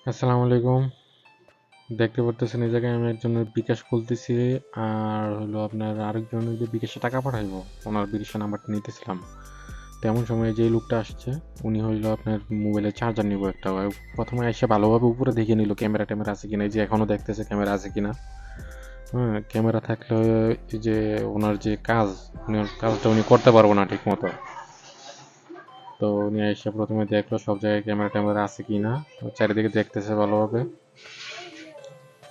আসসালামু আলাইকুম। দেখতে পারতেছেন এই জায়গায় আমি একজনের বিকাশ খুলতেছি, আর হলো আপনার আরেকজনের যে বিকাশে টাকা পাঠাইবো ওনার বিকাশের নাম্বারটা নিতেছিলাম। তেমন সময় যে লোকটা আসছে উনি হইলো আপনার মোবাইলে চার্জার নিব একটা। প্রথমে এসে ভালোভাবে উপরে দেখে নিল ক্যামেরা ট্যামেরা আছে কিনা, এই যে এখনো দেখতেছে ক্যামেরা আছে কিনা। হ্যাঁ, ক্যামেরা থাকলে এই যে ওনার যে কাজ, উনি কাজটা উনি করতে পারবো না ঠিক মতো। তো উনি এসে প্রথমে দেখলো সব জায়গায় ক্যামেরা ট্যামেরা আছে কিনা, চারিদিকে দেখতেছে ভালোভাবে।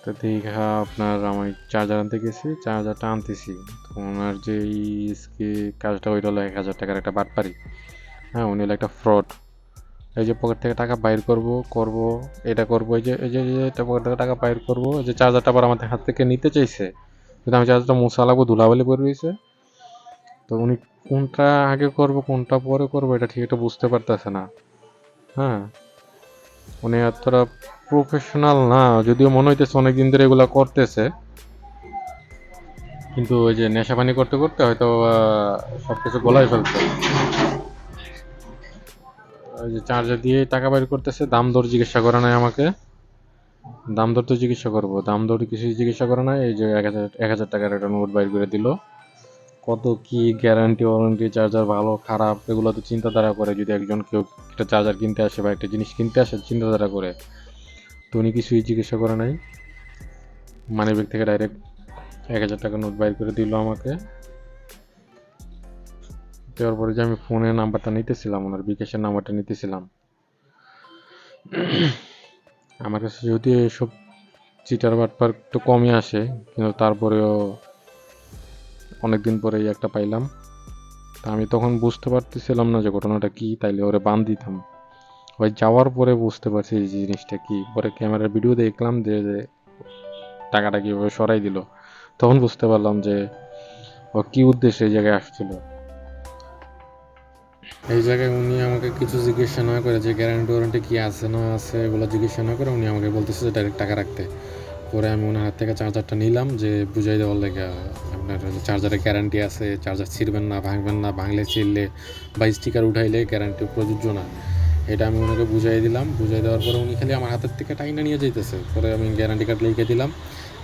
তো দীঘা আপনার আমি চার্জার আনতে গেছি, চার্জারটা আনতেছি, তো ওনার যে কাজটা ওইটা হলো 1,000 টাকার একটা বাটপারি। হ্যাঁ, উনি হলো একটা ফ্রড। এই যে পকেট থেকে টাকা বাইর করব এটা করবো, এই যে এটা পকেট থেকে টাকা বাইর করবো, এই যে চার্জারটা আবার আমাদের হাত থেকে নিতে চাইছে, কিন্তু আমি চার্জারটা মুছা লাগবো, ধুলাবালি পরে রয়েছে। তো উনি কোনটা আগে করব কোনটা পরে করবো এটা ঠিক একটা বুঝতে পারতেছে না। হ্যাঁ, উনি এতটা প্রফেশনাল না, যদিও মনে হইতেছে অনেকদিন ধরে এগুলা করতেছে, কিন্তু ওই যে নেশা পানি করতে করতে হয়তো সবকিছু গলায় ফেলছে। ওই যে চার্জার দিয়ে টাকা বাইর করতেছে, দাম দর জিজ্ঞাসা করে নাই আমাকে। দাম দর তো জিজ্ঞাসা করবো, দাম দর কিছু জিজ্ঞাসা করে নাই। এই যে 1,000 টাকার একটা নোট বাইর করে দিল। কত কি গ্যারান্টি ওয়ারেন্টি, চার্জার ভালো খারাপ এগুলো তো চিন্তাধারা করে, যদি একজন কেউ একটা চার্জার কিনতে আসে বা একটা জিনিস কিনতে আসে চিন্তাধারা করে। তো উনি কিছুই জিজ্ঞাসা করে নাই, মানিব্যাগ থেকে ডাইরেক্ট 1,000 টাকার নোট বাইর করে দিল আমাকে। দেওয়ার পরে যে আমি ফোনের নাম্বারটা নিতেছিলাম, ওনার বিকাশের নাম্বারটা নিতেছিলাম, আমার কাছে যদি এসব চিটার বাটপার একটু কমই আসে, কিন্তু তারপরেও অনেকদিন পরেই একটা পাইলাম। তা আমি তখন বুঝতে পারতেছিলাম না যে ঘটনাটা কি, তাইলে ওরে বান দিতাম। ওই যাওয়ার পরে বুঝতে পারছি এই জিনিসটা কি, পরে ক্যামেরার ভিডিও দেখলাম যে যে টাকাটা কিভাবে সরাই দিল, তখন বুঝতে পারলাম যে ও কি উদ্দেশ্যে এই জায়গায় আসছিল। এই জায়গায় উনি আমাকে কিছু জিজ্ঞাসা না করে, যে গ্যারান্টি ওয়ারেন্টি কি আছে না আছে এগুলো জিজ্ঞাসা না করে উনি আমাকে বলতেছে যে ডাইরেক্ট টাকা রাখতে। পরে আমি ওনার হাত থেকে চার্জারটা নিলাম, যে বুঝাই দেওয়ার লেগে আপনার চার্জারের গ্যারান্টি আছে, চার্জার ছিঁড়বেন না, ভাঙবেন না, ভাঙলে ছিঁড়লে বা স্টিকার উঠাইলে গ্যারান্টি প্রযোজ্য না। এটা আমি ওনাকে বুঝাই দিলাম। বুঝাই দেওয়ার পরে উনি খালি আমার হাতের থেকে টাইনা নিয়ে যাইতেছে। পরে আমি গ্যারান্টি কার্ড লিখে দিলাম।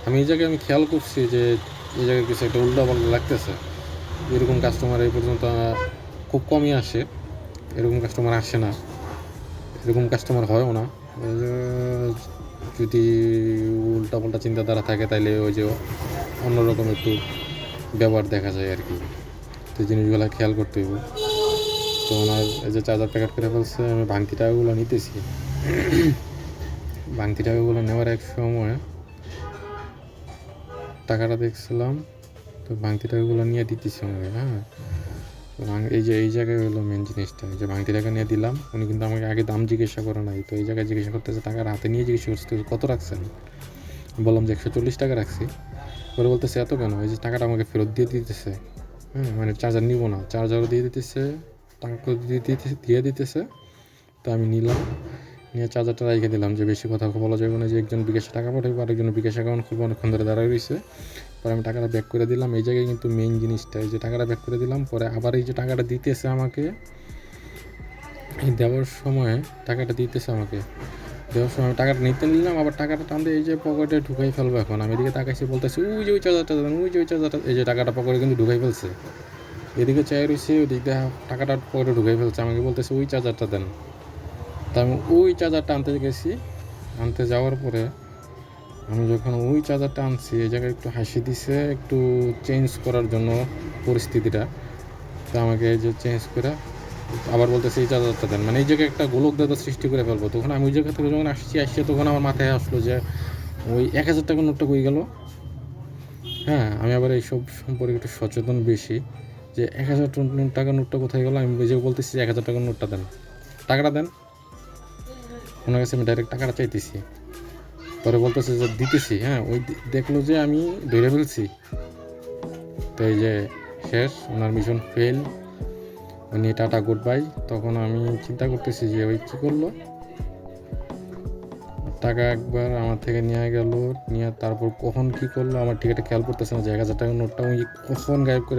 আমি এই জায়গায় আমি খেয়াল করছি যে এই জায়গায় কিছু একটা উল্টাপাল্টা লাগতেছে। এরকম কাস্টমার এই পর্যন্ত খুব কমই আসে, এরকম কাস্টমার আসে না, এরকম কাস্টমার হয়ও না। যদি উল্টাপাল্টা চিন্তাধারা থাকে তাইলে ওই যে অন্যরকম একটু ব্যবহার দেখা যায় আর কি। তো জিনিসগুলো খেয়াল করতে হইব। তো ওনার এই যে চার্জার প্যাকেট করে ফেলছে, আমি ভাঙতি টাকাগুলো নিতেছি। ভাঙতি টাকাগুলো নেওয়ার এক সময় টাকাটা দেখছিলাম, তো ভাঙতি টাকাগুলো নিয়ে দিতেছি আমাকে। হ্যাঁ, এই যে এই জায়গায় হলো মেন জিনিসটা, যে ভাঙতি টাকা নিয়ে দিলাম। উনি কিন্তু আমাকে আগে দাম জিজ্ঞাসা করে নাই, তো এই জায়গায় জিজ্ঞাসা করতেছে, টাকার হাতে নিয়ে জিজ্ঞাসা করছে কত রাখছেন। বললাম যে 140 টাকা রাখছি। পরে বলতেছে এত কেন, এই যে টাকাটা আমাকে ফেরত দিয়ে দিতেছে। হ্যাঁ, মানে চার্জার নিব না, চার্জারও দিয়ে দিতেছে, টাকাও দিয়ে দিতেছে। তো আমি নিলাম, নিয়ে চার্জারটা রেখে দিলাম, যে বেশি কথা বলা যাবে না, যে একজন বিকাশে টাকা পাঠাবো আরেকজন বিকাশ অ্যাকাউন্ট খুলবো, অনেকক্ষণ ধরে দাঁড়ায় রয়েছে। পরে আমি টাকাটা ব্যাক করে দিলাম। এই জায়গায় কিন্তু মেইন জিনিসটা, এই যে টাকাটা ব্যাক করে দিলাম, পরে আবার এই যে টাকাটা দিতেছে আমাকে, এই দেওয়ার সময় টাকাটা দিতেছে আমাকে, দেওয়ার সময় টাকাটা নিতে নিলাম, আবার টাকাটা টানতে এই যে পকেটে ঢুকাই ফেলবো। এখন আমি এদিকে তাকাইছি, বলতেছি ওই যে ওই চার্জারটা দেন, ওই যে ওই চার্জারটা, এই যে টাকাটা পকেটে কিন্তু ঢুকাই ফেলছে। এদিকে চাই রয়েছে, ওদিক দিয়ে টাকাটা পকেটে ঢুকাই ফেলছে, আমাকে বলতেছে ওই চার্জারটা দেন। তা আমি ওই চার্জারটা আনতে গেছি। আনতে যাওয়ার পরে আমি যখন ওই চার্জারটা আনছি, এই জায়গায় একটু হাসি দিছে, একটু চেঞ্জ করার জন্য পরিস্থিতিটা। তো আমাকে এই যে চেঞ্জ করে আবার বলতেছে এই চার্জারটা দেন, মানে এই জায়গায় একটা গোলকদাতা সৃষ্টি করে ফেলবো। তখন আমি ওই জায়গা থেকে যখন আসছে তখন আমার মাথায় আসলো যে ওই 1,000 টাকার নোটটা কই গেল। হ্যাঁ, আমি আবার এইসব সম্পর্কে একটু সচেতন বেশি, যে 1,000 টাকার নোটটা কোথায় গেল। আমি যে বলতেছি 1,000 টাকার নোটটা দেন, টাকাটা দেন। ওনার কাছে আমি ডাইরেক্ট টাকাটা চাইতেছি। পরে বলতেছে যে দিতেছি। হ্যাঁ, ওই দেখলো যে আমি ধরে ফেলছি। তো এই যে শেষ, ওনার মিশন ফেল, উনি টাটা গুড বাই। তখন আমি চিন্তা করতেছি যে ওই কী করলো, টাকা একবার আমার থেকে নিয়ে গেল, নিয়ে তারপর কখন কী করলো আমার ঠিক একটা খেয়াল করতেছে না, যে 1,000 টাকার নোটটা উনি কখন গায়েব করে